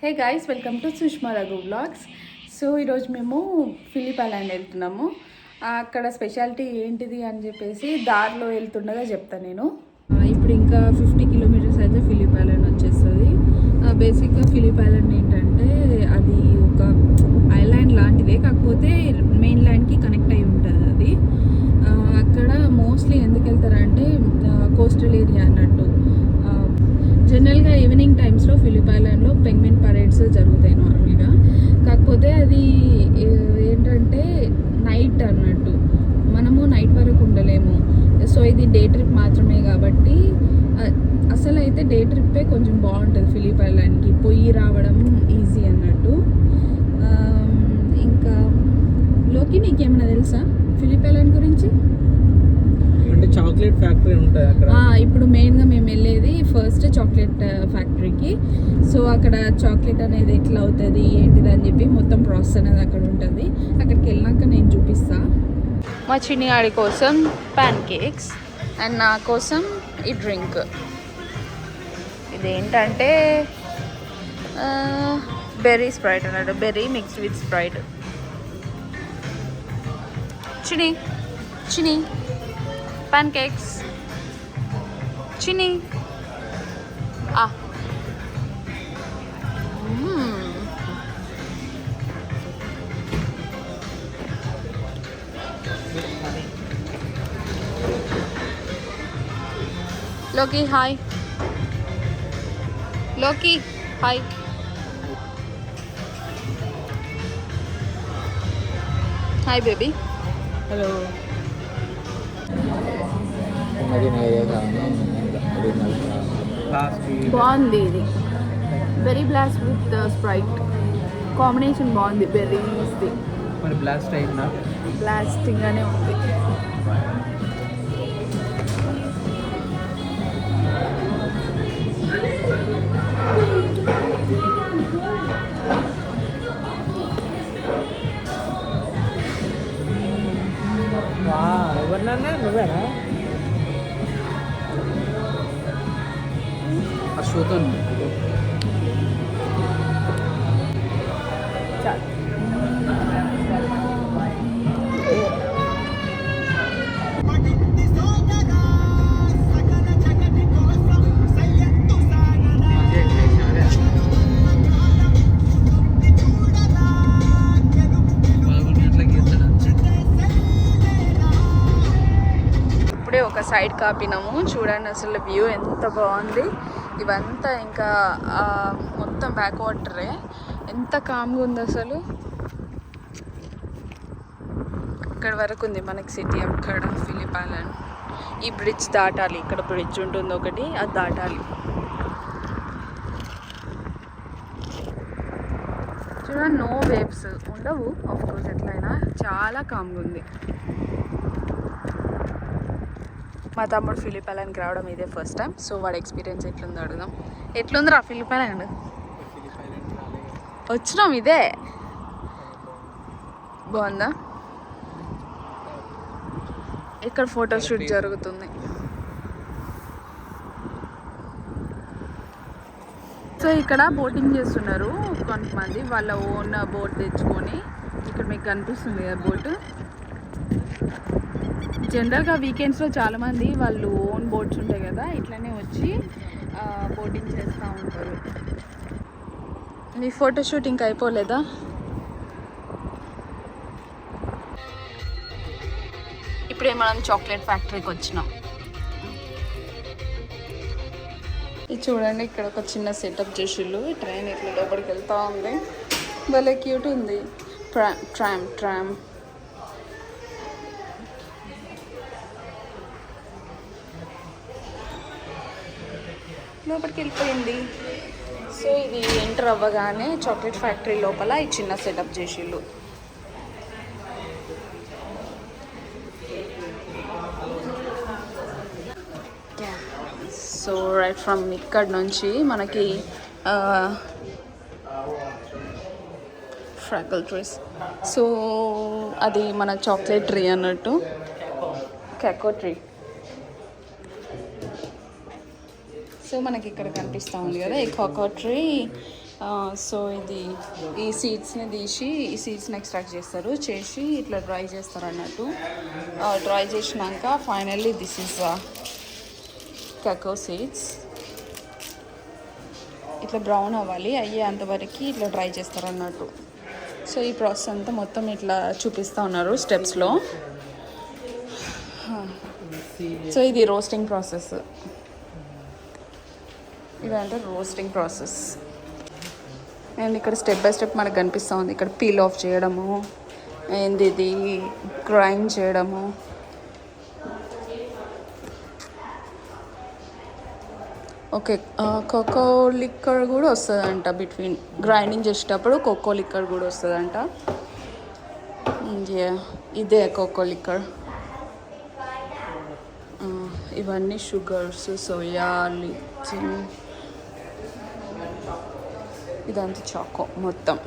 Hey guys, welcome to Sushma Raghu vlogs. So ఈరోజు మేము Philip island వెళ్తున్నాము. అక్కడ స్పెషాలిటీ ఏంటిది అని చెప్పేసి దారిలో వెళ్తుండగా చెప్తాను నేను. ఇప్పుడు ఇంకా 50 కిలోమీటర్స్ అయితే ఫిలిప్ ఐలాండ్ వచ్చేస్తుంది. బేసిక్గా ఫిలిప్ ఐలాండ్ ఏంటంటే అది ఒక ఐలాండ్ లాంటిదే, కాకపోతే మెయిన్ ల్యాండ్కి కనెక్ట్ అయి ఉంటుంది. అది అక్కడ మోస్ట్లీ ఎందుకు వెళ్తారంటే కోస్టల్ ఏరియా అన్నట్టు. జనరల్గా ఈవినింగ్ టైమ్స్లో ఫిలిప్ ఐలాండ్లో పెంగ్విన్ పరేడ్స్ జరుగుతాయి నార్మల్గా. కాకపోతే అది ఏంటంటే నైట్ అన్నట్టు, మనము నైట్ వరకు ఉండలేము. సో ఇది డే ట్రిప్ మాత్రమే కాబట్టి అసలు అయితే డే ట్రిప్పే కొంచెం బాగుంటుంది. ఫిలిప్ ఐలాండ్కి పోయి రావడం ఈజీ అన్నట్టు. ఇంకా లోకి నీకేమైనా తెలుసా ఫిలిప్ ఐలాండ్ గురించి? అంటే చాక్లెట్ ఫ్యాక్టరీ ఉంటుంది అక్కడ. ఇప్పుడు మెయిన్గా మేము వెళ్ళేది ఫస్ట్ చాక్లెట్ ఫ్యాక్టరీకి. సో అక్కడ చాక్లెట్ అనేది ఎట్లా అవుతుంది ఏంటిది అని చెప్పి మొత్తం ప్రాసెస్ అనేది అక్కడ ఉంటుంది. అక్కడికి వెళ్ళాక నేను చూపిస్తా. మా చిన్ని ఆడి కోసం ప్యాన్ కేక్స్ అండ్ నా కోసం ఈ డ్రింక్. ఇదేంటంటే బెర్రీ స్ప్రైట్ అన్నట్టు, బెర్రీ మిక్స్డ్ విత్ స్ప్రైట్. చిన్ని చిన్ని pancakes chini Loki hi hi baby. Hello. బాగుంది ఇది. Berry blast with Sprite combination బాగుంది. బెర్రీస్ది మరి బ్లాస్ట్ అయినా బ్లాస్టింగ్గానే ఉంది. ఎవరినన్నా నువ్వేనా? అశ్వతన్ ఒక సైడ్ కాపినాము. చూడండి అసలు వ్యూ ఎంత బాగుంది. ఇవంతా ఇంకా మొత్తం బ్యాక్ వాటరే. ఎంత కామ్గా ఉంది అసలు. ఇక్కడ వరకు ఉంది మనకి సిటీ. అక్కడ ఫిలిప్ ఐలాండ్. ఈ బ్రిడ్జ్ దాటాలి. ఇక్కడ బ్రిడ్జ్ ఉంటుంది ఒకటి, అది దాటాలి. చూడండి, నో వేవ్స్ ఉండవు ఆఫ్కోర్స్. ఎట్లయినా చాలా కామ్గా ఉంది. మా తమ్ముడు ఫిలిప్ ఐలాండ్కి రావడం ఇదే ఫస్ట్ టైం. సో వాడి ఎక్స్పీరియన్స్ ఎట్లుందో అడుగుదాం. ఎట్లుందిరా ఫిలిప్ ఐలాండ్? వచ్చినాం, ఇదే బాగుందా? ఇక్కడ ఫోటోషూట్ జరుగుతుంది. సో ఇక్కడ బోటింగ్ చేస్తున్నారు కొంతమంది. వాళ్ళ ఓన్ బోట్ తెచ్చుకొని. ఇక్కడ మీకు కనిపిస్తుంది కదా బోటు. జనరల్గా వీకెండ్స్లో చాలామంది వాళ్ళు ఓన్ బోట్స్ ఉంటాయి కదా, ఇట్లనే వచ్చి బోటింగ్ చేస్తూ ఉంటారు. మీ ఫోటో షూటింగ్ అయిపోలేదా? ఇప్పుడే మనం చాక్లెట్ ఫ్యాక్టరీకి వచ్చినాం. ఇది చూడండి, ఇక్కడ ఒక చిన్న సెటప్ చేసిళ్ళు. ట్రైన్ ఇట్లా లోపలికి వెళ్తూ ఉంది. భలే క్యూట్ ఉంది. ట్రామ్ లోపలికి వెళ్ళిపోయింది. సో ఇది ఎంటర్ అవ్వగానే చాక్లెట్ ఫ్యాక్టరీ లోపల ఈ చిన్న సెటప్ చేసిళ్ళు. సో రైట్ ఫ్రమ్ ఇక్కడ నుంచి మనకి ఫ్రాగల్ ట్రీస్. సో అది మన చాక్లెట్ ట్రీ అన్నట్టు, కాకో ట్రీ. సో మనకి ఇక్కడ కనిపిస్తూ ఉంది కదా, ఈ కోకో ట్రీ సో ఇది ఈ సీడ్స్ని తీసి ఈ సీడ్స్ని ఎక్స్ట్రాక్ట్ చేస్తారు, చేసి ఇట్లా డ్రై చేస్తారు అన్నట్టు. డ్రై చేసినాక ఫైనల్లీ దిస్ ఈజ్ కకో సీడ్స్. ఇట్లా బ్రౌన్ అవ్వాలి, అయ్యే అంతవరకు ఇట్లా డ్రై చేస్తారు అన్నట్టు. సో ఈ ప్రాసెస్ అంతా మొత్తం ఇట్లా చూపిస్తూ ఉన్నారు స్టెప్స్లో. సో ఇది రోస్టింగ్ ప్రాసెస్, ఇదంటే రోస్టింగ్ ప్రాసెస్. అండ్ ఇక్కడ స్టెప్ బై స్టెప్ మనకు కనిపిస్తూ ఉంది. ఇక్కడ పీల్ ఆఫ్ చేయడము, అండ్ ఇది గ్రైండ్ చేయడము. ఓకే, కోకో లిక్కర్ కూడా వస్తుందంట బిట్వీన్ గ్రైండింగ్ చేసేటప్పుడు. కోకో లిక్కర్ కూడా వస్తుందంట. ఇదే కోకో లిక్కర్. ఇవన్నీ షుగర్స్, సోయా, లిచిన్, ఇదంతా చాకో మొత్తం.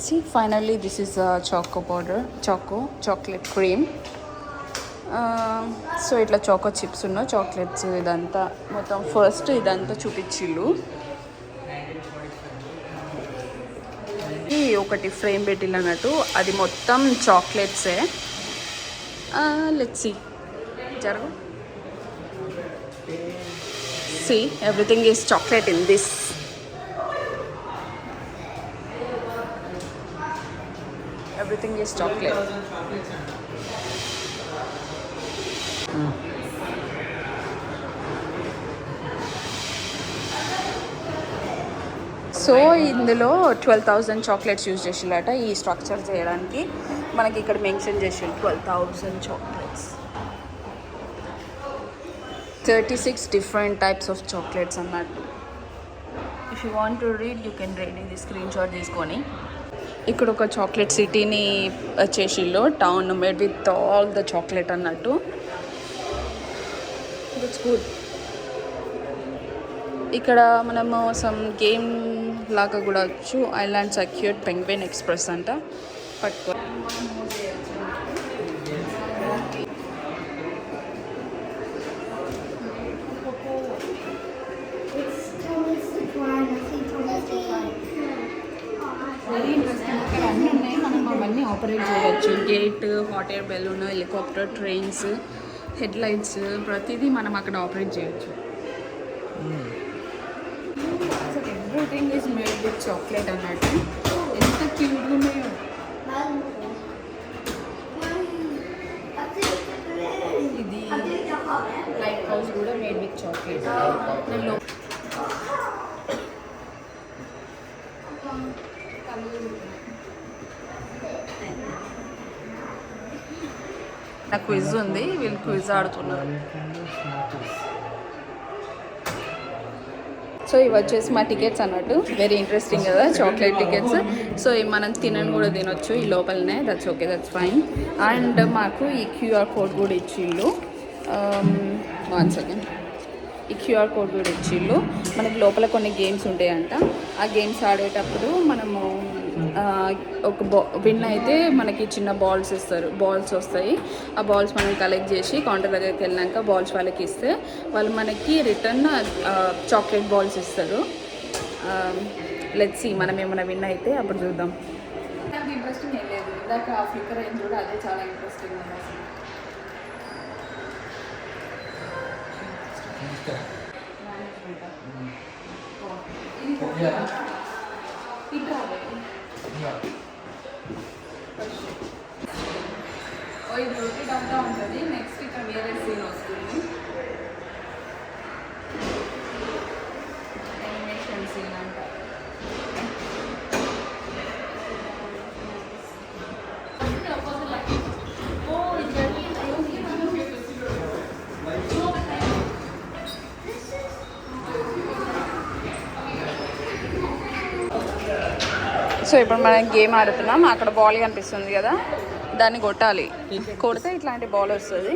See finally this is choco powder, chocolate cream. So ఇట్లా చాకో చిప్స్ ఉన్న చాక్లెట్స్, ఇదంతా మొత్తం ఫస్ట్ ఇదంతా చూపించిళ్ళు. ఒకటి ఫ్రేమ్ పెట్టిల్లు అన్నట్టు, అది మొత్తం చాక్లెట్సే. లెట్స్ సీ, జరుగు. See, everything is chocolate in this. Everything is chocolate. So ఇందులో 12,000 చాక్లెట్స్ యూజ్ చేసిల్లట ఈ స్ట్రక్చర్ చేయడానికి. మనకి ఇక్కడ మెన్షన్ చేసి 12,000 chocolates, 36 different types of chocolates అన్నట్టు. If you want to read you can read. ఇది స్క్రీన్ షాట్ తీసుకొని ఇక్కడ ఒక చాక్లెట్ సిటీని చేసిల్లో, town made with all the chocolate అన్నట్టు. It's good. ఇక్కడ మనము సమ్ గేమ్ లాగా కూడా వచ్చు. ఐలాండ్ సర్క్యూట్ పెంగ్విన్ ఎక్స్ప్రెస్ అంట. పట్టుకో. Very interesting. ఇక్కడ అన్నీ ఉన్నాయి, మనం అవన్నీ ఆపరేట్ చేయవచ్చు. Gate, hot air balloon, helicopter, trains, head lights, ప్రతిదీ మనం అక్కడ ఆపరేట్ చేయొచ్చు. Everything is made with chocolate అన్నట్టు. ఎంత క్యూట్గా ఉన్నాయో. ఇది లైట్ హౌస్ కూడా మేడ్ విత్ చాక్లెట్. నా క్విజ్ ఉంది, వీళ్ళు క్విజ్ ఆడుతున్నారు. సో ఇవి వచ్చేసి మా టికెట్స్ అన్నట్టు. వెరీ ఇంట్రెస్టింగ్ కదా, చాక్లెట్ టికెట్స్. సో మనం తినని కూడా తినొచ్చు ఈ లోపలనే. That's okay, that's fine. And మాకు ఈ క్యూఆర్ కోడ్ కూడా ఇచ్చిళ్ళు. 1 సెకండ్. ఈ క్యూఆర్ కోడ్ కూడా ఇచ్చిళ్ళు. మనకి లోపల కొన్ని గేమ్స్ ఉంటాయంట. ఆ గేమ్స్ ఆడేటప్పుడు మనము ఒక విన్ అయితే మనకి చిన్న బాల్స్ ఇస్తారు, బాల్స్ వస్తాయి. ఆ బాల్స్ మనం కలెక్ట్ చేసి కౌంటర్ దగ్గరికి వెళ్ళినాక బాల్స్ వాళ్ళకి ఇస్తే వాళ్ళు మనకి రిటర్న్ చాక్లెట్ బాల్స్ ఇస్తారు. లెట్స్ సీ, మనం ఏమైనా విన్ అయితే అప్పుడు చూద్దాం. నాకు ఇంట్రెస్టింగ్ ఏం లేదు, ఇందాక ఆ ఫ్లిక్కర్ అయింది కూడా, అదే చాలా ఇంట్రెస్టింగ్ ఉంది అసలు. ఇది రొటీన్ అంతా ఉంటుంది. నెక్స్ట్ ఇక్కడ వేరే సీన్ వస్తుంది, యానిమేషన్ సీన్ అంట. సో ఇప్పుడు మనం గేమ్ ఆడుతున్నాం. అక్కడ బాల్ కనిపిస్తుంది కదా, దాన్ని కొట్టాలి. కొడితే ఇట్లాంటి బాల్ వస్తుంది.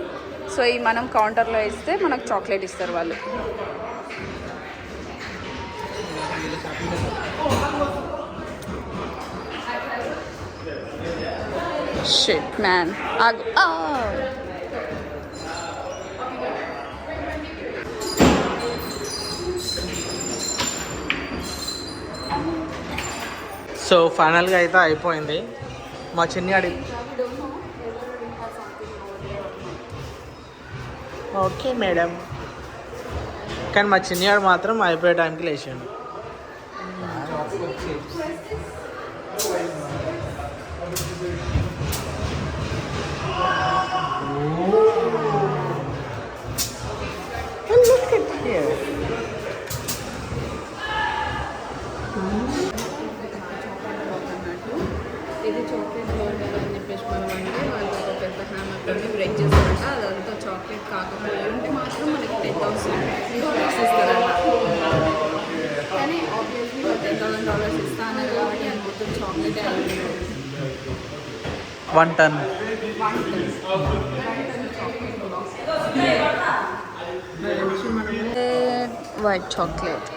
సో ఈ మనం కౌంటర్లో ఇస్తే మనకు చాక్లెట్ ఇస్తారు వాళ్ళు. షిట్ మ్యాన్, ఆగు. సో ఫైనల్గా అయితే అయిపోయింది. మా చిన్ని అడి ఓకే మేడం. కానీ మా చిన్నవాడు మాత్రం అయిపోయే టైంకి లేచాడు. ఇది చాక్లెట్ బర్గర్ అని చెప్పేసి మనం అంటే వాళ్ళు ఒక పెద్ద హ్యామర్తోని బ్రేక్ చేస్తారంట. అదంతా చాక్లెట్ కాకపోయి ఉంటే మాత్రం మనకి 10,000 ఇస్తారంట. కానీ ఆబ్వియస్లీ వాళ్ళు $10,000 ఇస్తా అన్నారు కాబట్టి అని మొత్తం చాక్లెట్ 1 టన్ వైట్ చాక్లెట్.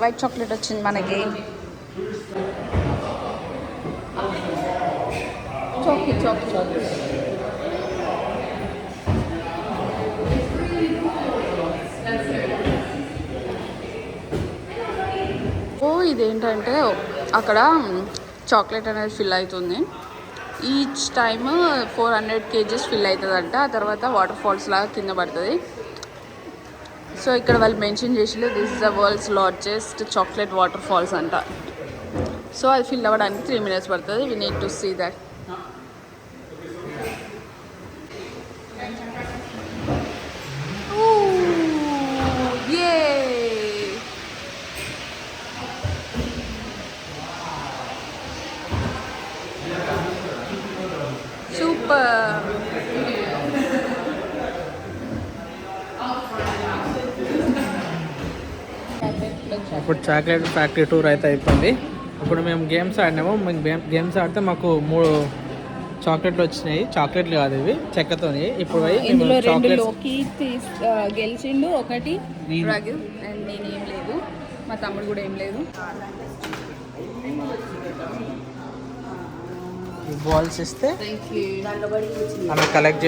వైట్ చాక్లెట్ వచ్చింది మనకి. చాక్లెట్ ఇదేంటంటే అక్కడ చాక్లెట్ అనేది ఫిల్ అవుతుంది. ఈచ్ టైమ్ 400 kgs ఫిల్ అవుతుందంట. ఆ తర్వాత వాటర్ ఫాల్స్ లాగా కింద పడుతుంది. సో ఇక్కడ వాళ్ళు మెన్షన్ చేసిలో this is the world's largest chocolate waterfalls అంట. సో అది ఫిల్ అవ్వడానికి 3 minutes పడుతుంది. We need to see that. Super. ఇప్పుడు చాక్లెట్ ఫ్యాక్టరీ టూర్ అయితే అయిపోయింది. ఇప్పుడు మేము గేమ్స్ ఆడినాము. మేము గేమ్స్ ఆడితే మాకు 3 చాక్లెట్లు వచ్చినాయి. చాక్లెట్లు కాదు ఇవి, చెక్కతోని. ఇప్పుడు ఇందులో 2 లోకి గెలిచిండు, 1 రఘు అండ్ నేనేం లేదు, మా తమ్ముడు కూడా ఏం లేదు. బాల్స్ ఇస్తే ఆమె కలెక్ట్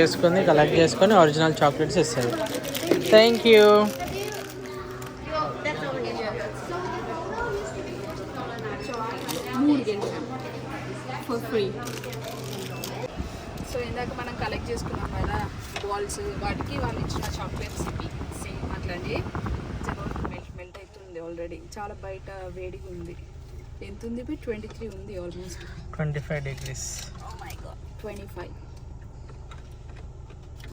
చేసుకొని ఒరిజినల్ చాక్లెట్స్ ఇస్తుంది. Thank you. For free. So ఇందాక మనం కలెక్ట్ చేసుకున్నాం కదా బాల్స్, వాటికి వాళ్ళు ఇచ్చిన చాక్లెట్స్ సేమ్ అట్లాంటి. మెల్ట్ అవుతుంది ఆల్రెడీ. చాలా బయట వేడిగా ఉంది. ఎంత ఉంది? 23 ఉంది almost. 25 degrees. Oh my god, 25.